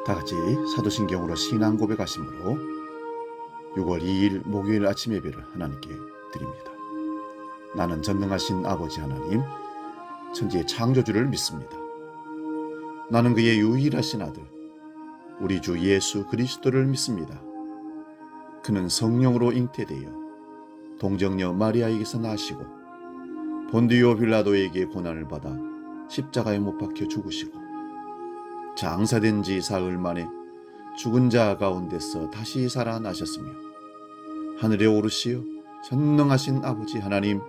다 같이 사도신경으로 신앙 고백하심으로 6월 2일 목요일 아침 예배를 하나님께 드립니다. 나는 전능하신 아버지 하나님, 천지의 창조주를 믿습니다. 나는 그의 유일하신 아들, 우리 주 예수 그리스도를 믿습니다. 그는 성령으로 잉태되어 동정녀 마리아에게서 나시고 본디오 빌라도에게 고난을 받아 십자가에 못 박혀 죽으시고 장사된 지 사흘 만에 죽은 자 가운데서 다시 살아나셨으며 하늘에 오르시어 전능하신 아버지 하나님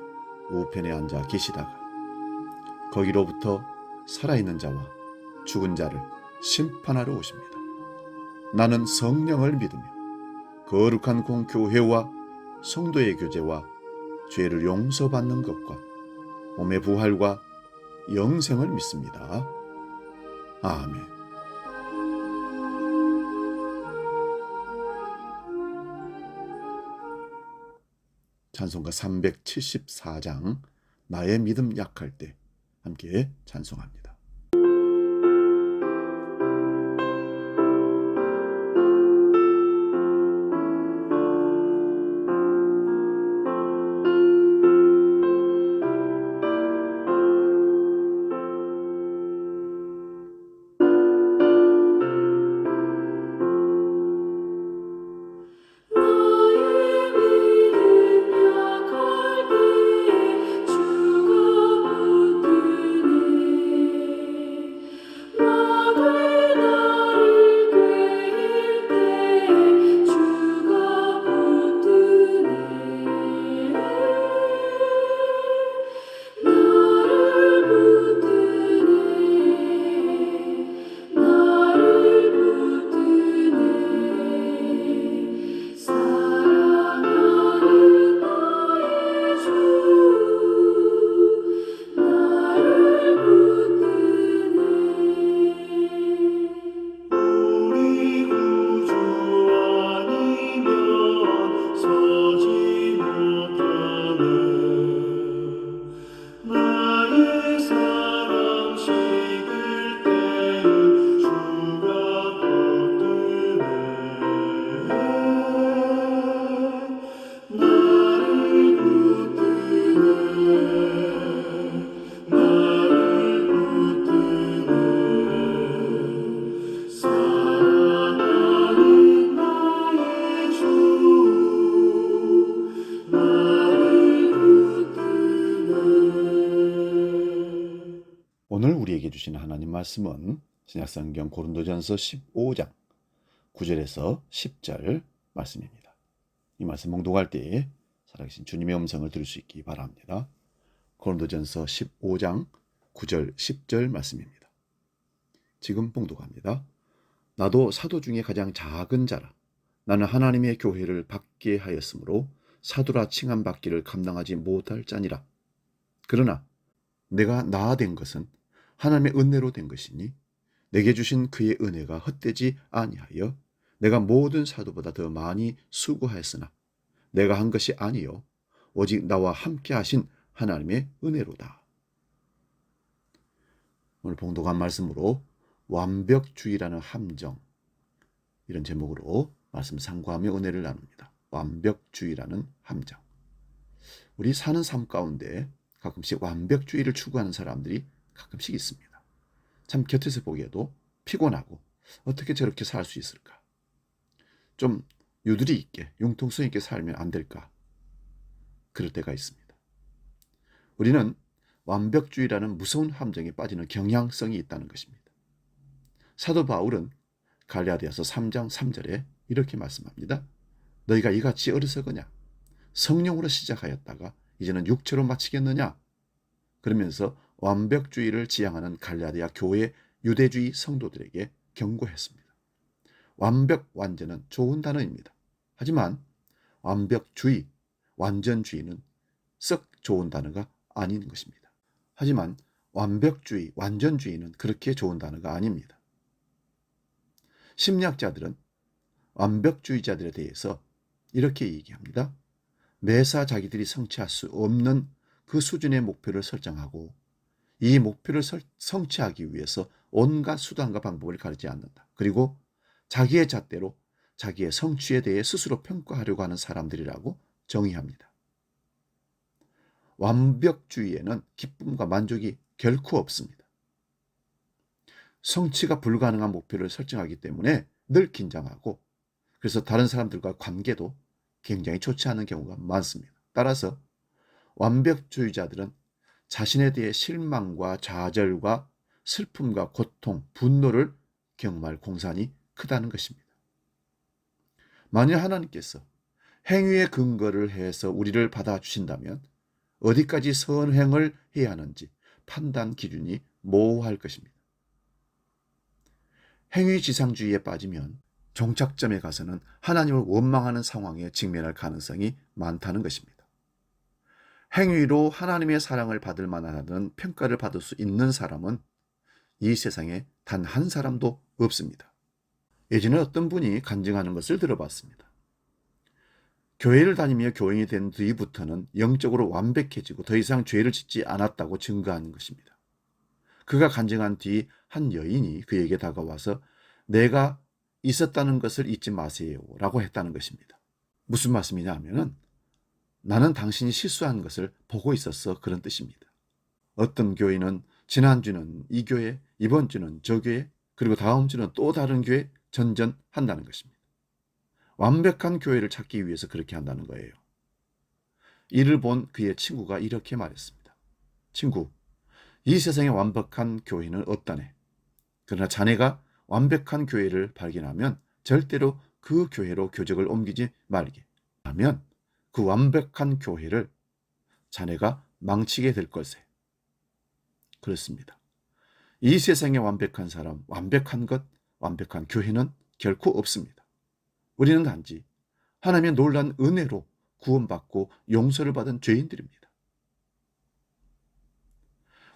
우편에 앉아 계시다가 거기로부터 살아있는 자와 죽은 자를 심판하러 오십니다. 나는 성령을 믿으며 거룩한 공교회와 성도의 교제와 죄를 용서받는 것과 몸의 부활과 영생을 믿습니다. 아멘. 찬송가 374장 나의 믿음 약할 때 함께 찬송합니다. 오늘 우리에게 주신 하나님 말씀은 신약성경 고린도전서 15장 9절에서 10절 말씀입니다. 이 말씀 봉독할 때 살아계신 주님의 음성을 들을 수 있기 바랍니다. 고린도전서 15장 9절 10절 말씀입니다. 지금 봉독합니다. 나도 사도 중에 가장 작은 자라. 나는 하나님의 교회를 받게 하였으므로 사도라 칭함받기를 감당하지 못할 자니라. 그러나 내가 나아된 것은 하나님의 은혜로 된 것이니 내게 주신 그의 은혜가 헛되지 아니하여 내가 모든 사도보다 더 많이 수고하였으나 내가 한 것이 아니요 오직 나와 함께 하신 하나님의 은혜로다. 오늘 봉독한 말씀으로 완벽주의라는 함정, 이런 제목으로 말씀 상고하며 은혜를 나눕니다. 완벽주의라는 함정. 우리 사는 삶 가운데 가끔씩 완벽주의를 추구하는 사람들이 가끔씩 있습니다. 참 곁에서 보기에도 피곤하고 어떻게 저렇게 살 수 있을까? 좀 유두리 있게 융통성 있게 살면 안 될까? 그럴 때가 있습니다. 우리는 완벽주의라는 무서운 함정에 빠지는 경향성이 있다는 것입니다. 사도 바울은 갈라디아서 3장 3절에 이렇게 말씀합니다. 너희가 이같이 어리석으냐? 성령으로 시작하였다가 이제는 육체로 마치겠느냐? 그러면서 완벽주의를 지향하는 갈라디아 교회 유대주의 성도들에게 경고했습니다. 완벽, 완전은 좋은 단어입니다. 하지만 완벽주의, 완전주의는 썩 좋은 단어가 아닌 것입니다. 하지만 완벽주의, 완전주의는 그렇게 좋은 단어가 아닙니다. 심리학자들은 완벽주의자들에 대해서 이렇게 얘기합니다. 매사 자기들이 성취할 수 없는 그 수준의 목표를 설정하고 이 목표를 성취하기 위해서 온갖 수단과 방법을 가리지 않는다. 그리고 자기의 잣대로 자기의 성취에 대해 스스로 평가하려고 하는 사람들이라고 정의합니다. 완벽주의에는 기쁨과 만족이 결코 없습니다. 성취가 불가능한 목표를 설정하기 때문에 늘 긴장하고, 그래서 다른 사람들과 관계도 굉장히 좋지 않은 경우가 많습니다. 따라서 완벽주의자들은 자신에 대해 실망과 좌절과 슬픔과 고통, 분노를 경험할 공산이 크다는 것입니다. 만일 하나님께서 행위의 근거를 해서 우리를 받아주신다면 어디까지 선행을 해야 하는지 판단 기준이 모호할 것입니다. 행위지상주의에 빠지면 종착점에 가서는 하나님을 원망하는 상황에 직면할 가능성이 많다는 것입니다. 행위로 하나님의 사랑을 받을 만하다는 평가를 받을 수 있는 사람은 이 세상에 단 한 사람도 없습니다. 예전에 어떤 분이 간증하는 것을 들어봤습니다. 교회를 다니며 교인이 된 뒤부터는 영적으로 완벽해지고 더 이상 죄를 짓지 않았다고 증거하는 것입니다. 그가 간증한 뒤 한 여인이 그에게 다가와서 내가 있었다는 것을 잊지 마세요 라고 했다는 것입니다. 무슨 말씀이냐 하면은 나는 당신이 실수한 것을 보고 있었어, 그런 뜻입니다. 어떤 교인은 지난주는 이 교회, 이번 주는 저 교회, 그리고 다음 주는 또 다른 교회 전전한다는 것입니다. 완벽한 교회를 찾기 위해서 그렇게 한다는 거예요. 이를 본 그의 친구가 이렇게 말했습니다. 친구, 이 세상에 완벽한 교회는 없다네. 그러나 자네가 완벽한 교회를 발견하면 절대로 그 교회로 교적을 옮기지 말게 하면 그 완벽한 교회를 자네가 망치게 될 것에. 그렇습니다. 이 세상에 완벽한 사람, 완벽한 것, 완벽한 교회는 결코 없습니다. 우리는 단지 하나님의 놀라운 은혜로 구원받고 용서를 받은 죄인들입니다.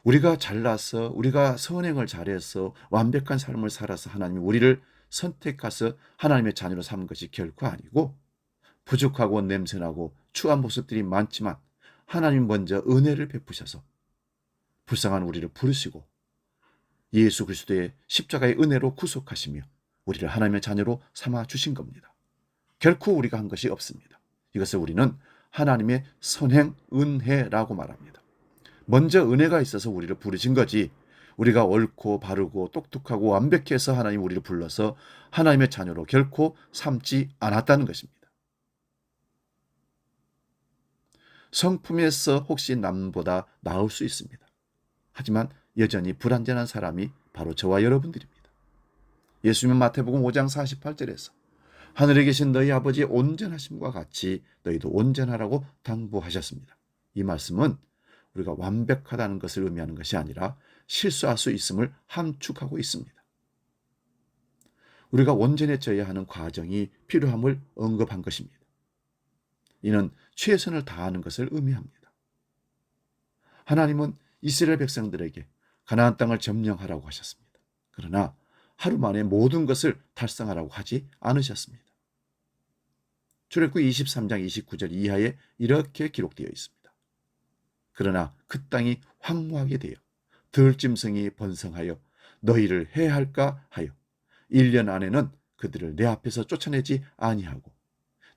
우리가 잘나서, 우리가 선행을 잘해서 완벽한 삶을 살아서 하나님이 우리를 선택해서 하나님의 자녀로 삼은 것이 결코 아니고, 부족하고 냄새나고 추한 모습들이 많지만 하나님 먼저 은혜를 베푸셔서 불쌍한 우리를 부르시고 예수 그리스도의 십자가의 은혜로 구속하시며 우리를 하나님의 자녀로 삼아 주신 겁니다. 결코 우리가 한 것이 없습니다. 이것을 우리는 하나님의 선행 은혜라고 말합니다. 먼저 은혜가 있어서 우리를 부르신 거지, 우리가 옳고 바르고 똑똑하고 완벽해서 하나님 우리를 불러서 하나님의 자녀로 결코 삼지 않았다는 것입니다. 성품에서 혹시 남보다 나을 수 있습니다. 하지만 여전히 불완전한 사람이 바로 저와 여러분들입니다. 예수님은 마태복음 5장 48절에서 하늘에 계신 너희 아버지의 온전하심과 같이 너희도 온전하라고 당부하셨습니다. 이 말씀은 우리가 완벽하다는 것을 의미하는 것이 아니라 실수할 수 있음을 함축하고 있습니다. 우리가 온전해져야 하는 과정이 필요함을 언급한 것입니다. 이는 최선을 다하는 것을 의미합니다. 하나님은 이스라엘 백성들에게 가나안 땅을 점령하라고 하셨습니다. 그러나 하루 만에 모든 것을 달성하라고 하지 않으셨습니다. 출애굽기 23장 29절 이하에 이렇게 기록되어 있습니다. 그러나 그 땅이 황무하게 되어 들짐승이 번성하여 너희를 해할까 하여 1년 안에는 그들을 내 앞에서 쫓아내지 아니하고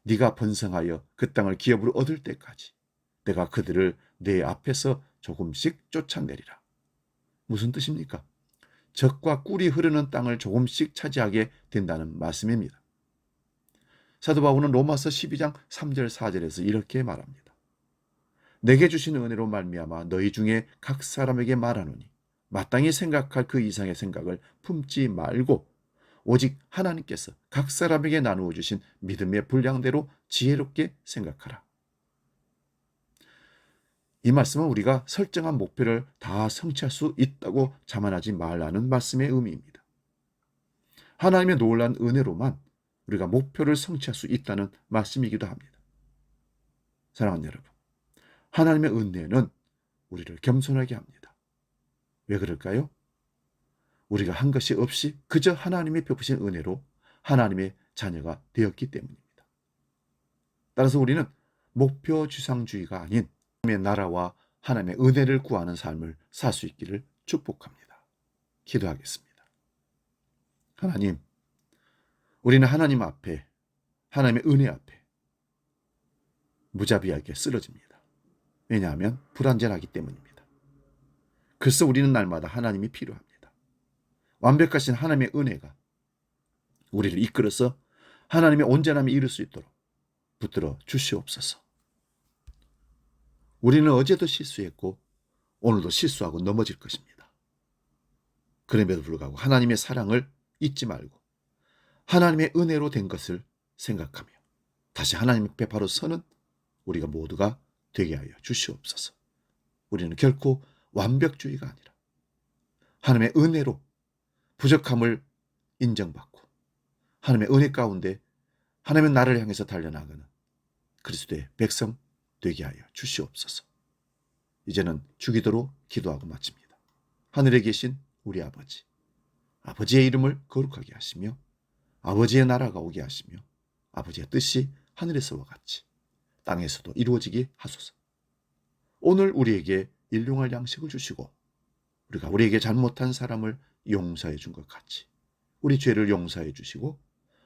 네가 번성하여 그 땅을 기업으로 얻을 때까지 내가 그들을 내 앞에서 조금씩 쫓아내리라. 무슨 뜻입니까? 젖과 꿀이 흐르는 땅을 조금씩 차지하게 된다는 말씀입니다. 사도 바울은 로마서 12장 3절 4절에서 이렇게 말합니다. 내게 주신 은혜로 말미암아 너희 중에 각 사람에게 말하노니 마땅히 생각할 그 이상의 생각을 품지 말고 오직 하나님께서 각 사람에게 나누어 주신 믿음의 분량대로 지혜롭게 생각하라. 이 말씀은 우리가 설정한 목표를 다 성취할 수 있다고 자만하지 말라는 말씀의 의미입니다. 하나님의 놀라운 은혜로만 우리가 목표를 성취할 수 있다는 말씀이기도 합니다. 사랑하는 여러분, 하나님의 은혜는 우리를 겸손하게 합니다. 왜 그럴까요? 우리가 한 것이 없이 그저 하나님이 베푸신 은혜로 하나님의 자녀가 되었기 때문입니다. 따라서 우리는 목표 지상주의가 아닌 하나님의 나라와 하나님의 은혜를 구하는 삶을 살 수 있기를 축복합니다. 기도하겠습니다. 하나님, 우리는 하나님 앞에, 하나님의 은혜 앞에 무자비하게 쓰러집니다. 왜냐하면 불완전하기 때문입니다. 그래서 우리는 날마다 하나님이 필요합니다. 완벽하신 하나님의 은혜가 우리를 이끌어서 하나님의 온전함에 이룰 수 있도록 붙들어 주시옵소서. 우리는 어제도 실수했고 오늘도 실수하고 넘어질 것입니다. 그럼에도 불구하고 하나님의 사랑을 잊지 말고 하나님의 은혜로 된 것을 생각하며 다시 하나님 앞에 바로 서는 우리가 모두가 되게 하여 주시옵소서. 우리는 결코 완벽주의가 아니라 하나님의 은혜로 부족함을 인정받고 하나님의 은혜 가운데 하나님의 나라를 향해서 달려나가는 그리스도의 백성 되게 하여 주시옵소서. 이제는 주기도로 기도하고 마칩니다. 하늘에 계신 우리 아버지, 아버지의 이름을 거룩하게 하시며 아버지의 나라가 오게 하시며 아버지의 뜻이 하늘에서와 같이 땅에서도 이루어지게 하소서. 오늘 우리에게 일용할 양식을 주시고 우리가 우리에게 잘못한 사람을 용서해 준 것 같이 우리 죄를 용서해 주시고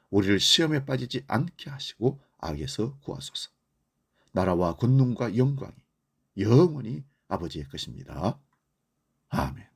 우리를 시험에 빠지지 않게 하시고 악에서 구하소서. 나라와 권능과 영광이 영원히 아버지의 것입니다. 아멘.